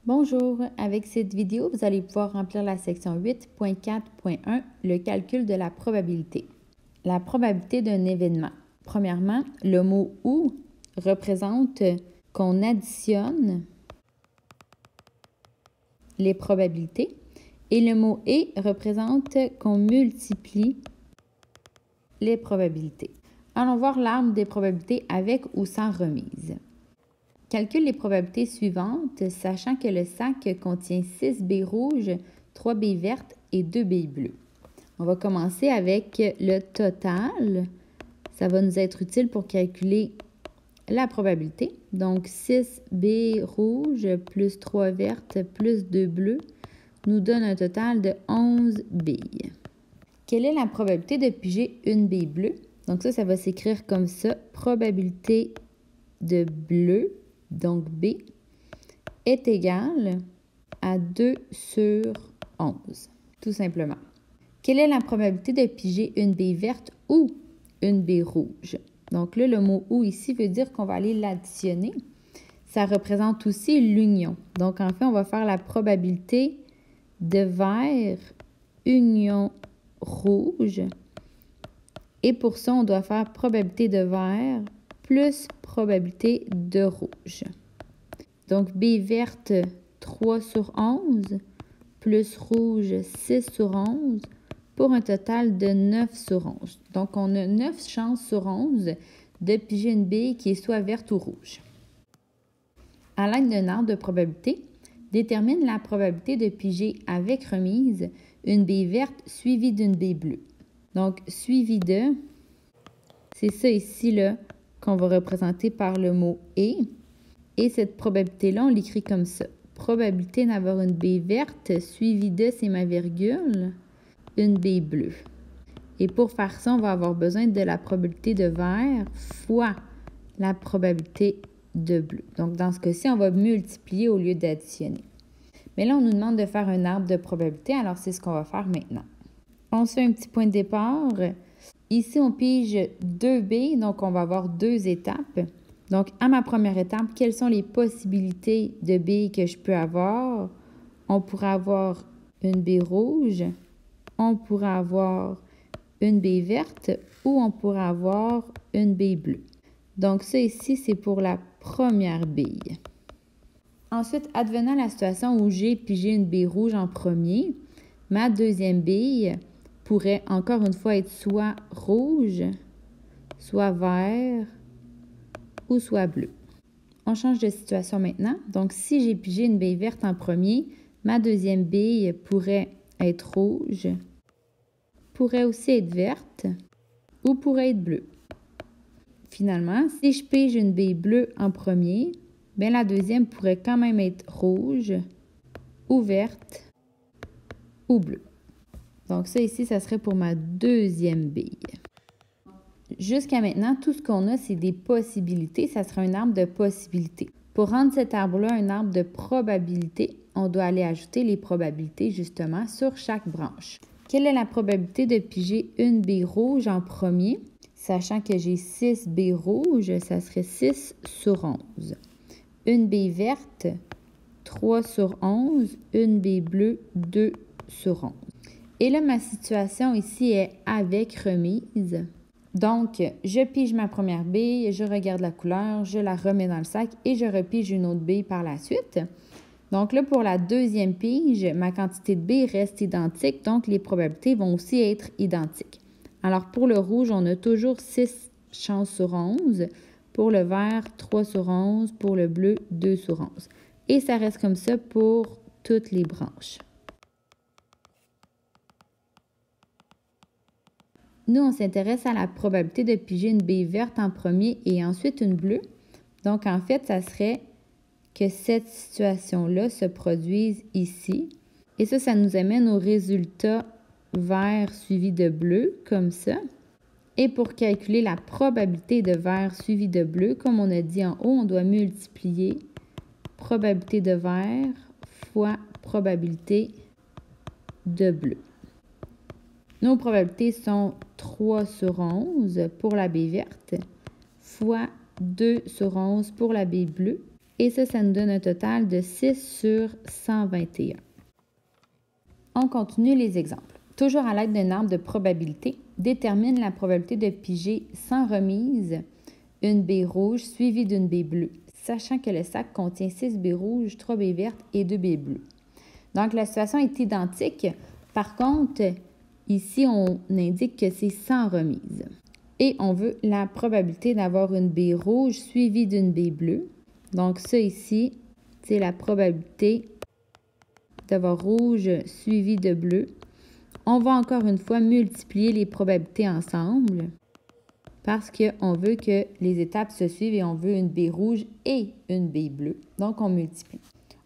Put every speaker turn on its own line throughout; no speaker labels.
Bonjour, avec cette vidéo, vous allez pouvoir remplir la section 8.4.1, le calcul de la probabilité. La probabilité d'un événement. Premièrement, le mot « ou » représente qu'on additionne les probabilités et le mot « et » représente qu'on multiplie les probabilités. Allons voir l'arbre des probabilités avec ou sans remise. Calcule les probabilités suivantes, sachant que le sac contient 6 billes rouges, 3 billes vertes et 2 billes bleues. On va commencer avec le total. Ça va nous être utile pour calculer la probabilité. Donc, 6 billes rouges plus 3 vertes plus 2 bleues nous donne un total de 11 billes. Quelle est la probabilité de piger une bille bleue? Donc ça va s'écrire comme ça. Probabilité de bleu, donc B, est égale à 2 sur 11, tout simplement. Quelle est la probabilité de piger une bille verte ou une bille rouge? Donc là, le mot « ou » ici veut dire qu'on va aller l'additionner. Ça représente aussi l'union. Donc en fait, on va faire la probabilité de vert union rouge. Et pour ça, on doit faire probabilité de vert plus probabilité de rouge. Donc, bille verte, 3 sur 11, plus rouge, 6 sur 11, pour un total de 9 sur 11. Donc, on a 9 chances sur 11 de piger une bille qui est soit verte ou rouge. À l'aide d'un arbre de probabilité, détermine la probabilité de piger avec remise une bille verte suivie d'une bille bleue. Donc, suivi de, c'est ça ici, là, qu'on va représenter par le mot « et ». Et cette probabilité-là, on l'écrit comme ça. Probabilité d'avoir une bille verte suivie de, c'est ma virgule, une bille bleue. Et pour faire ça, on va avoir besoin de la probabilité de vert fois la probabilité de bleu. Donc, dans ce cas-ci, on va multiplier au lieu d'additionner. Mais là, on nous demande de faire un arbre de probabilité, alors c'est ce qu'on va faire maintenant. On se fait un petit point de départ. Ici, on pige 2 billes, donc on va avoir 2 étapes. Donc, à ma première étape, quelles sont les possibilités de billes que je peux avoir? On pourrait avoir une bille rouge, on pourrait avoir une bille verte ou on pourrait avoir une bille bleue. Donc, ça ici, c'est pour la première bille. Ensuite, advenant la situation où j'ai pigé une bille rouge en premier, ma deuxième bille pourrait encore une fois être soit rouge, soit vert ou soit bleu. On change de situation maintenant. Donc, si j'ai pigé une bille verte en premier, ma deuxième bille pourrait être rouge, pourrait aussi être verte ou pourrait être bleue. Finalement, si je pige une bille bleue en premier, bien la deuxième pourrait quand même être rouge ou verte ou bleue. Donc ça ici, ça serait pour ma deuxième bille. Jusqu'à maintenant, tout ce qu'on a, c'est des possibilités. Ça sera un arbre de possibilités. Pour rendre cet arbre-là un arbre de probabilité, on doit aller ajouter les probabilités justement sur chaque branche. Quelle est la probabilité de piger une bille rouge en premier? Sachant que j'ai 6 billes rouges, ça serait 6 sur 11. Une bille verte, 3 sur 11. Une bille bleue, 2 sur 11. Et là, ma situation ici est avec remise. Donc, je pige ma première bille, je regarde la couleur, je la remets dans le sac et je repige une autre bille par la suite. Donc là, pour la deuxième pige, ma quantité de billes reste identique, donc les probabilités vont aussi être identiques. Alors, pour le rouge, on a toujours 6 chances sur 11. Pour le vert, 3 sur 11. Pour le bleu, 2 sur 11. Et ça reste comme ça pour toutes les branches. Nous, on s'intéresse à la probabilité de piger une bille verte en premier et ensuite une bleue. Donc, en fait, ça serait que cette situation-là se produise ici. Et ça nous amène au résultat vert suivi de bleu, comme ça. Et pour calculer la probabilité de vert suivi de bleu, comme on a dit en haut, on doit multiplier probabilité de vert fois probabilité de bleu. Nos probabilités sont 3 sur 11 pour la bille verte fois 2 sur 11 pour la bille bleue. Et ça nous donne un total de 6 sur 121. On continue les exemples. Toujours à l'aide d'un arbre de probabilité, détermine la probabilité de piger sans remise une baie rouge suivie d'une baie bleue, sachant que le sac contient 6 baies rouges, 3 baies vertes et 2 baies bleues. Donc, la situation est identique. Par contre, ici, on indique que c'est sans remise. Et on veut la probabilité d'avoir une baie rouge suivie d'une baie bleue. Donc, ça ici, c'est la probabilité d'avoir rouge suivi de bleu. On va encore une fois multiplier les probabilités ensemble parce qu'on veut que les étapes se suivent et on veut une baie rouge et une baie bleue. Donc, on multiplie.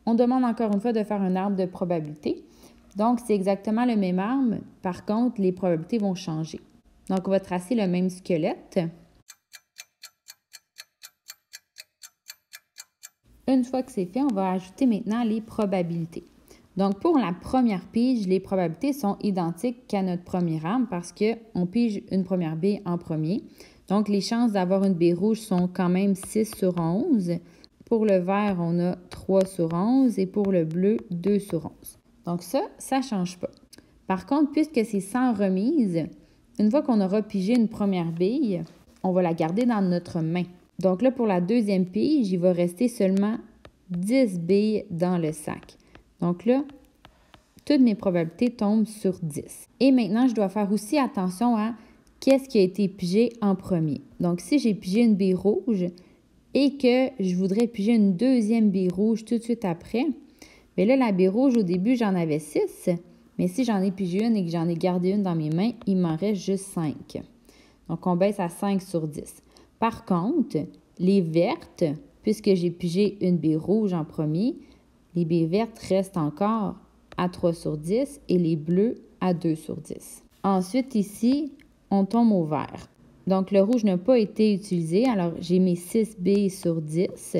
On demande encore une fois de faire un arbre de probabilité. Donc, c'est exactement le même arbre. Par contre, les probabilités vont changer. Donc, on va tracer le même squelette. Une fois que c'est fait, on va ajouter maintenant les probabilités. Donc, pour la première pige, les probabilités sont identiques qu'à notre premier arbre parce qu'on pige une première baie en premier. Donc, les chances d'avoir une baie rouge sont quand même 6 sur 11. Pour le vert, on a 3 sur 11 et pour le bleu, 2 sur 11. Donc, ça ne change pas. Par contre, puisque c'est sans remise, une fois qu'on aura pigé une première bille, on va la garder dans notre main. Donc là, pour la deuxième pige, il va rester seulement 10 billes dans le sac. Donc là, toutes mes probabilités tombent sur 10. Et maintenant, je dois faire aussi attention à qu'est-ce qui a été pigé en premier. Donc, si j'ai pigé une bille rouge et que je voudrais piger une deuxième bille rouge tout de suite après, bien là, la bille rouge, au début, j'en avais 6. Mais si j'en ai pigé une et que j'en ai gardé une dans mes mains, il m'en reste juste 5. Donc, on baisse à 5 sur 10. Par contre, les vertes, puisque j'ai pigé une baie rouge en premier, les baies vertes restent encore à 3 sur 10 et les bleus à 2 sur 10. Ensuite, ici, on tombe au vert. Donc, le rouge n'a pas été utilisé, alors j'ai mes 6 billes sur 10.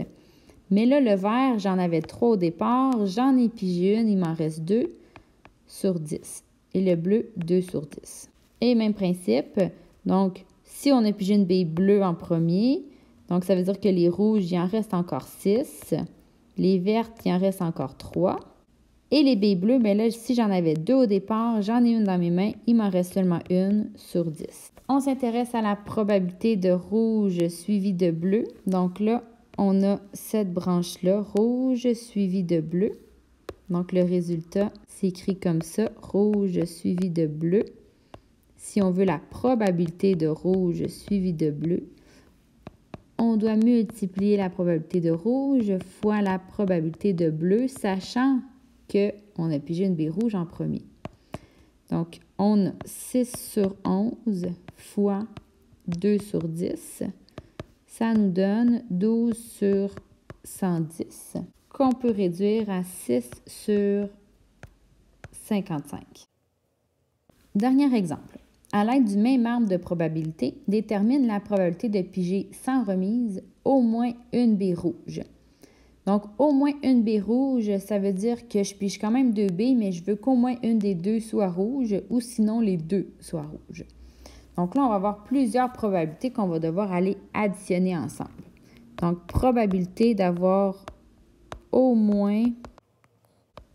Mais là, le vert, j'en avais 3 au départ, j'en ai pigé une, il m'en reste 2 sur 10. Et le bleu, 2 sur 10. Et même principe, donc, si on a pigé une bille bleue en premier, donc ça veut dire que les rouges, il en reste encore 6. Les vertes, il en reste encore 3. Et les baies bleues, bien là, si j'en avais 2 au départ, j'en ai une dans mes mains, il m'en reste seulement une sur 10. On s'intéresse à la probabilité de rouge suivi de bleu. Donc là, on a cette branche-là, rouge suivi de bleu. Donc le résultat s'écrit comme ça, rouge suivi de bleu. Si on veut la probabilité de rouge suivi de bleu, on doit multiplier la probabilité de rouge fois la probabilité de bleu, sachant qu'on a pigé une baie rouge en premier. Donc, on a 6 sur 11 fois 2 sur 10. Ça nous donne 12 sur 110, qu'on peut réduire à 6 sur 55. Dernier exemple. À l'aide du même arbre de probabilité, détermine la probabilité de piger sans remise au moins une baie rouge. Donc, au moins une baie rouge, ça veut dire que je pige quand même 2 baies, mais je veux qu'au moins une des 2 soit rouge ou sinon les 2 soient rouges. Donc là, on va avoir plusieurs probabilités qu'on va devoir aller additionner ensemble. Donc, probabilité d'avoir au moins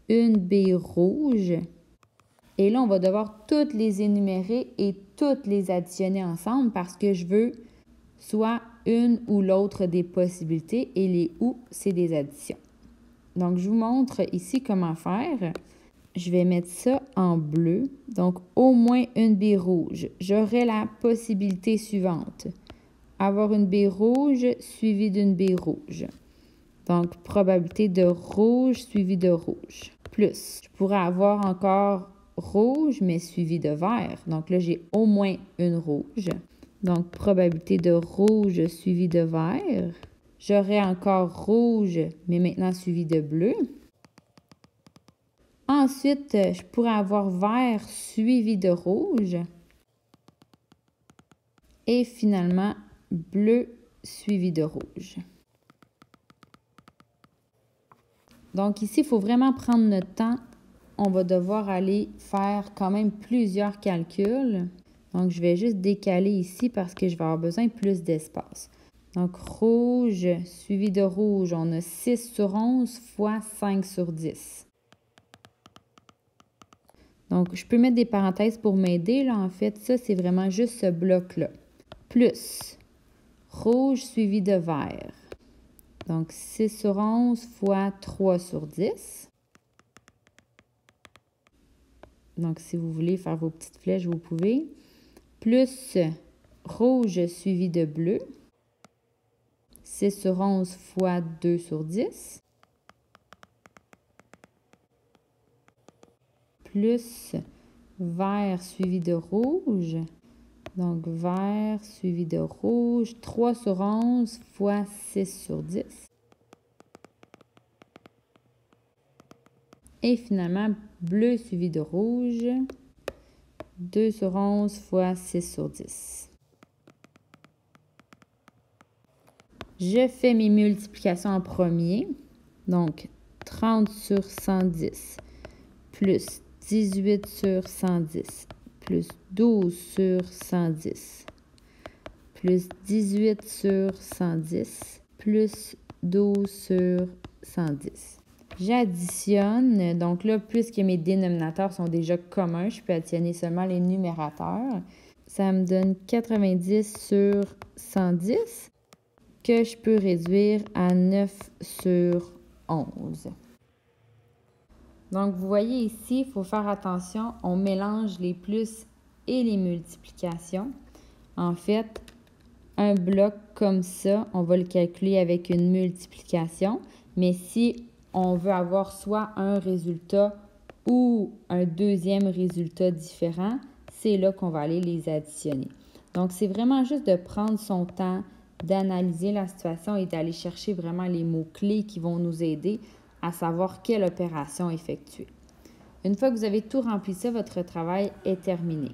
une baie rouge. Et là, on va devoir toutes les énumérer et toutes les additionner ensemble parce que je veux soit une ou l'autre des possibilités et les ou, c'est des additions. Donc, je vous montre ici comment faire. Je vais mettre ça en bleu. Donc, au moins une baie rouge. J'aurai la possibilité suivante. Avoir une baie rouge suivie d'une baie rouge. Donc, probabilité de rouge suivie de rouge. Plus, je pourrais avoir encore rouge, mais suivi de vert. Donc là, j'ai au moins une rouge. Donc, probabilité de rouge suivi de vert. J'aurai encore rouge, mais maintenant suivi de bleu. Ensuite, je pourrais avoir vert suivi de rouge. Et finalement, bleu suivi de rouge. Donc ici, il faut vraiment prendre notre temps. On va devoir aller faire quand même plusieurs calculs. Donc, je vais juste décaler ici parce que je vais avoir besoin de plus d'espace. Donc, rouge suivi de rouge, on a 6 sur 11 fois 5 sur 10. Donc, je peux mettre des parenthèses pour m'aider, là, en fait. Ça, c'est vraiment juste ce bloc-là. Plus rouge suivi de vert. Donc, 6 sur 11 fois 3 sur 10. Donc, si vous voulez faire vos petites flèches, vous pouvez. Plus rouge suivi de bleu. 6 sur 11 fois 2 sur 10. Plus vert suivi de rouge. Donc, vert suivi de rouge. 3 sur 11 fois 6 sur 10. Et finalement, bleu suivi de rouge. 2 sur 11 fois 6 sur 10. Je fais mes multiplications en premier. Donc, 30 sur 110 plus 18 sur 110 plus 12 sur 110 plus 18 sur 110 plus 12 sur 110. J'additionne. Donc là, puisque mes dénominateurs sont déjà communs, je peux additionner seulement les numérateurs. Ça me donne 90 sur 110 que je peux réduire à 9 sur 11. Donc, vous voyez ici, il faut faire attention, on mélange les plus et les multiplications. En fait, un bloc comme ça, on va le calculer avec une multiplication, mais si on veut avoir soit un résultat ou un deuxième résultat différent, c'est là qu'on va aller les additionner. Donc, c'est vraiment juste de prendre son temps, d'analyser la situation et d'aller chercher vraiment les mots-clés qui vont nous aider à savoir quelle opération effectuer. Une fois que vous avez tout rempli ça, votre travail est terminé.